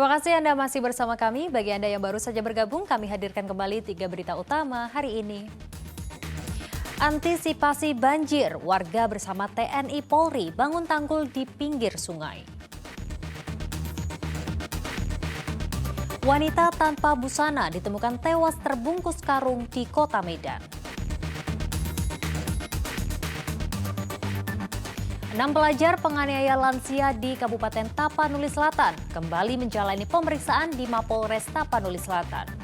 Terima kasih Anda masih bersama kami. Bagi Anda yang baru saja bergabung, kami hadirkan kembali 3 berita utama hari ini. Antisipasi banjir, warga bersama TNI Polri bangun tanggul di pinggir sungai. Wanita tanpa busana ditemukan tewas terbungkus karung di Kota Medan. 6 pelajar penganiaya lansia di Kabupaten Tapanuli Selatan kembali menjalani pemeriksaan di Mapolres Tapanuli Selatan.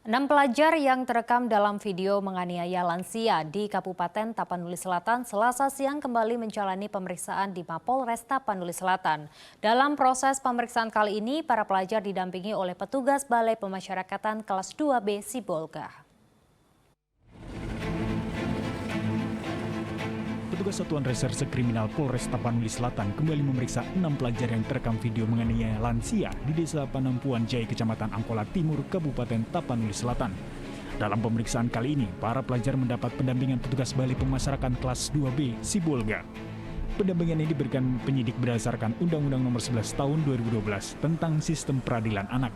Enam pelajar yang terekam dalam video menganiaya lansia di Kabupaten Tapanuli Selatan Selasa siang kembali menjalani pemeriksaan di Mapolres Tapanuli Selatan. Dalam proses pemeriksaan kali ini, para pelajar didampingi oleh petugas Balai Pemasyarakatan kelas 2B Sibolga. Petugas Satuan Reserse Kriminal Polres Tapanuli Selatan kembali memeriksa 6 pelajar yang terekam video menganiaya lansia di Desa Panampuan Jaya, Kecamatan Angkola Timur, Kabupaten Tapanuli Selatan. Dalam pemeriksaan kali ini, para pelajar mendapat pendampingan petugas Balai Pemasyarakatan kelas 2B Sibolga. Pendampingan ini diberikan penyidik berdasarkan Undang-Undang Nomor 11 Tahun 2012 tentang Sistem Peradilan Anak.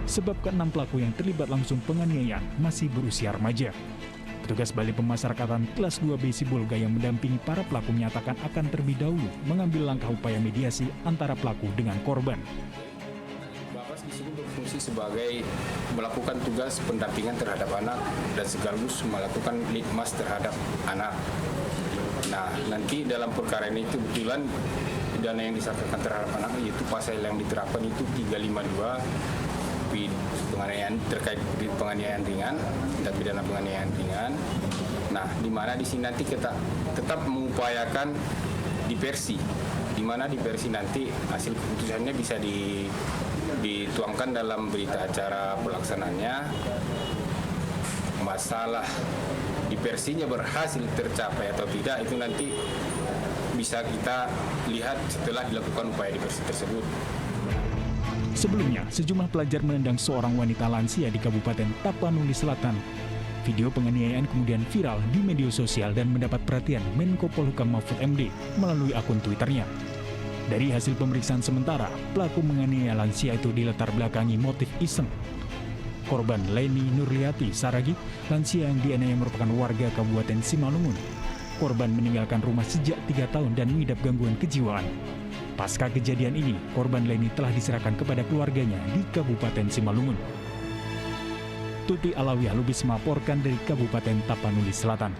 Sebab ke-6 pelaku yang terlibat langsung penganiayaan masih berusia remaja. Petugas Balai Pemasyarakatan kelas 2B Sibolga yang mendampingi para pelaku menyatakan akan terlebih dahulu mengambil langkah upaya mediasi antara pelaku dengan korban. Bapas di sini berfungsi sebagai melakukan tugas pendampingan terhadap anak dan sekaligus melakukan litmas terhadap anak. Nah, nanti dalam perkara ini itu kebetulan pidana yang disangkakan terhadap anak yaitu pasal yang diterapkan itu 352 penganiayaan terkait penganiayaan ringan dan pidana penganiayaan ringan. Nah, di mana di sini nanti kita tetap mengupayakan diversi, di mana diversi nanti hasil keputusannya bisa dituangkan dalam berita acara pelaksanaannya. Masalah diversinya berhasil tercapai atau tidak itu nanti bisa kita lihat setelah dilakukan upaya diversi tersebut. Sebelumnya, sejumlah pelajar menendang seorang wanita lansia di Kabupaten Tapanuli Selatan. Video penganiayaan kemudian viral di media sosial dan mendapat perhatian Menko Polhukam Mahfud MD melalui akun Twitternya. Dari hasil pemeriksaan sementara, pelaku menganiaya lansia itu dilatar belakangi motif iseng. Korban Leni Nurliati Saragih, lansia yang dianiaya merupakan warga Kabupaten Simalungun. Korban meninggalkan rumah sejak 3 tahun dan mengidap gangguan kejiwaan. Pasca kejadian ini, korban Leni telah diserahkan kepada keluarganya di Kabupaten Simalungun. Tuti Alawiyah Lubis melaporkan dari Kabupaten Tapanuli Selatan.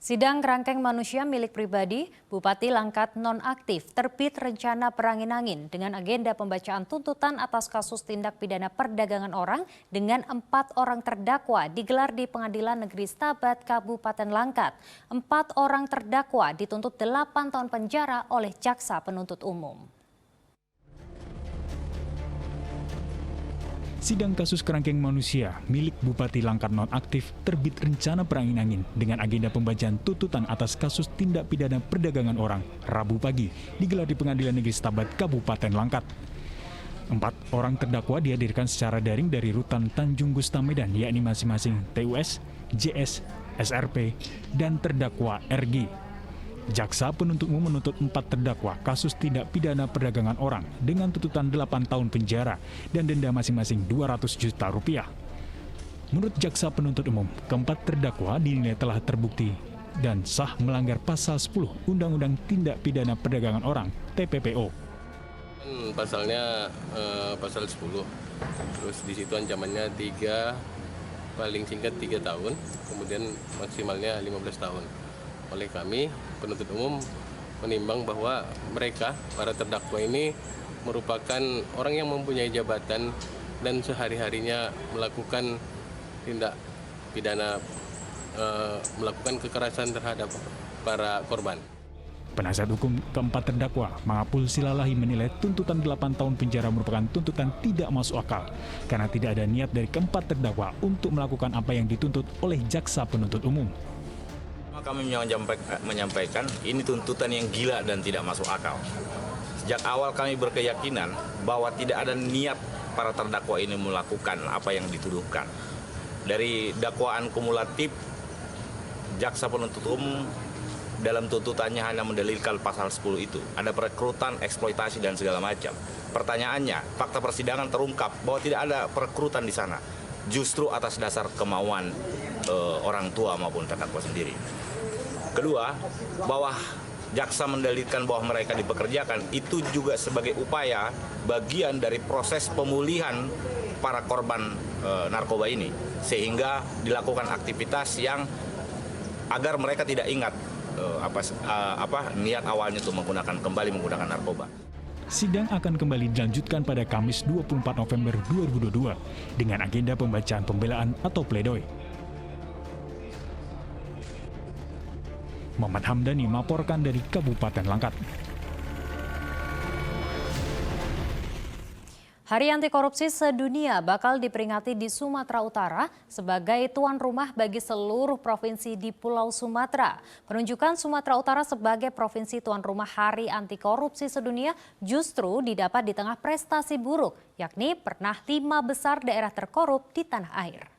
Sidang kerangkeng manusia milik pribadi, Bupati Langkat nonaktif terbit rencana perangin-angin dengan agenda pembacaan tuntutan atas kasus tindak pidana perdagangan orang dengan 4 orang terdakwa digelar di Pengadilan Negeri Stabat, Kabupaten Langkat. 4 orang terdakwa dituntut 8 tahun penjara oleh jaksa penuntut umum. Sidang kasus kerangkeng manusia milik Bupati Langkat nonaktif terbit rencana perangin-angin dengan agenda pembacaan tuntutan atas kasus tindak pidana perdagangan orang Rabu pagi digelar di Pengadilan Negeri Stabat, Kabupaten Langkat. 4 orang terdakwa dihadirkan secara daring dari Rutan Tanjung Gusta Medan, yakni masing-masing TUS, JS, SRP, dan terdakwa RG. Jaksa penuntut umum menuntut 4 terdakwa kasus tindak pidana perdagangan orang dengan tuntutan 8 tahun penjara dan denda masing-masing 200 juta rupiah. Menurut jaksa penuntut umum, keempat terdakwa dinilai telah terbukti dan sah melanggar pasal 10 Undang-Undang Tindak Pidana Perdagangan Orang (TPPO). Pasalnya pasal 10, terus di situ ancamannya 3, paling singkat 3 tahun, kemudian maksimalnya 15 tahun. Oleh kami, penuntut umum menimbang bahwa mereka, para terdakwa ini merupakan orang yang mempunyai jabatan dan sehari-harinya melakukan tindak pidana, melakukan kekerasan terhadap para korban. Penasihat hukum keempat terdakwa, Mangapul Silalahi, menilai tuntutan 8 tahun penjara merupakan tuntutan tidak masuk akal karena tidak ada niat dari keempat terdakwa untuk melakukan apa yang dituntut oleh jaksa penuntut umum. Kami menyampaikan ini tuntutan yang gila dan tidak masuk akal. Sejak awal kami berkeyakinan bahwa tidak ada niat para terdakwa ini melakukan apa yang dituduhkan. Dari dakwaan kumulatif, jaksa penuntut umum dalam tuntutannya hanya mendalilkan pasal 10 itu. Ada perekrutan, eksploitasi, dan segala macam. Pertanyaannya, fakta persidangan terungkap bahwa tidak ada perekrutan di sana. Justru atas dasar kemauan orang tua maupun terdakwa sendiri. Kedua, bahwa jaksa mendalilkan bahwa mereka dipekerjakan itu juga sebagai upaya bagian dari proses pemulihan para korban narkoba ini, sehingga dilakukan aktivitas yang agar mereka tidak ingat niat awalnya untuk kembali menggunakan narkoba. Sidang akan kembali dilanjutkan pada Kamis 24 November 2022 dengan agenda pembacaan pembelaan atau pledoi. Muhammad Hamdani melaporkan dari Kabupaten Langkat. Hari Anti Korupsi Sedunia bakal diperingati di Sumatera Utara sebagai tuan rumah bagi seluruh provinsi di Pulau Sumatera. Penunjukan Sumatera Utara sebagai provinsi tuan rumah Hari Anti Korupsi Sedunia justru didapat di tengah prestasi buruk, yakni pernah 5 besar daerah terkorup di tanah air.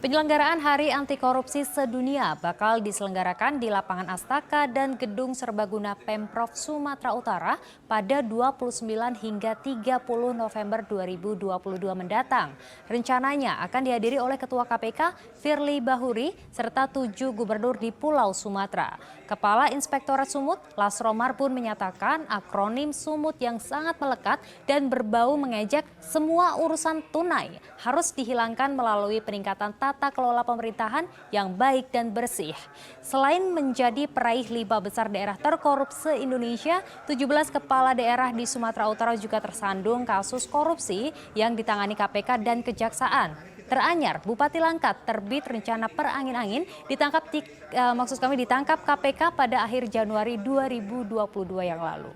Penyelenggaraan Hari Anti Korupsi Sedunia bakal diselenggarakan di Lapangan Astaka dan Gedung Serbaguna Pemprov Sumatera Utara pada 29 hingga 30 November 2022 mendatang. Rencananya akan dihadiri oleh Ketua KPK Firly Bahuri serta 7 gubernur di Pulau Sumatera. Kepala Inspektorat Sumut Lasro Marbun menyatakan akronim Sumut yang sangat melekat dan berbau mengejek semua urusan tunai harus dihilangkan melalui peningkatan tata kelola pemerintahan yang baik dan bersih. Selain menjadi peraih 5 besar daerah terkorup se-Indonesia, 17 kepala daerah di Sumatera Utara juga tersandung kasus korupsi yang ditangani KPK dan Kejaksaan. Teranyar, Bupati Langkat terbit rencana perangin-angin ditangkap KPK pada akhir Januari 2022 yang lalu.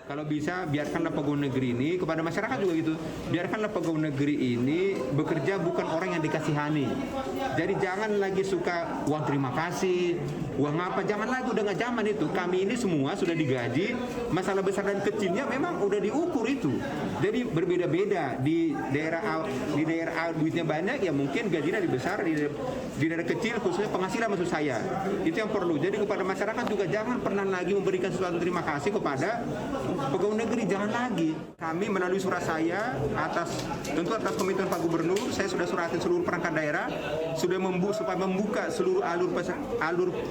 Kalau bisa biarkanlah pegawai negeri ini, kepada masyarakat juga gitu, biarkanlah pegawai negeri ini bekerja bukan orang yang dikasihani. Jadi jangan lagi suka uang terima kasih, uang apa, jangan lagi, udah nggak zaman itu. Kami ini semua sudah digaji, masalah besar dan kecilnya memang udah diukur itu. Jadi berbeda-beda, di daerah A duitnya banyak, ya mungkin gajinya lebih besar, di daerah kecil khususnya penghasilan maksud saya. Itu yang perlu. Jadi kepada masyarakat juga jangan pernah lagi memberikan sesuatu terima kasih kepada pegawai negeri, jangan lagi. Kami melalui surat saya atas komitmen Pak Gubernur, saya sudah suratin seluruh perangkat daerah sudah supaya membuka seluruh alur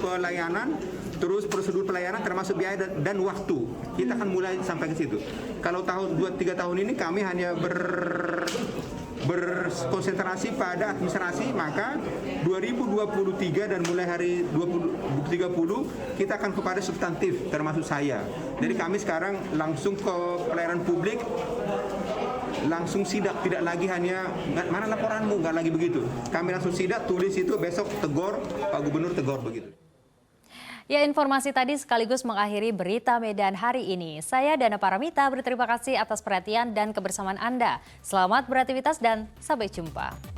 pelayanan, terus prosedur pelayanan termasuk biaya dan waktu. Kita akan mulai sampai ke situ. Kalau tahun 2-3 tahun ini kami hanya berkonsentrasi pada administrasi, maka 2023 dan mulai hari 2030 kita akan kepada substantif termasuk saya. Jadi kami sekarang langsung ke pelayanan publik, langsung sidak, tidak lagi hanya mana laporanmu, nggak lagi begitu. Kami langsung sidak, tulis itu, besok tegur, Pak Gubernur tegur begitu. Ya, informasi tadi sekaligus mengakhiri berita Medan hari ini. Saya Dana Paramita berterima kasih atas perhatian dan kebersamaan Anda. Selamat beraktivitas dan sampai jumpa.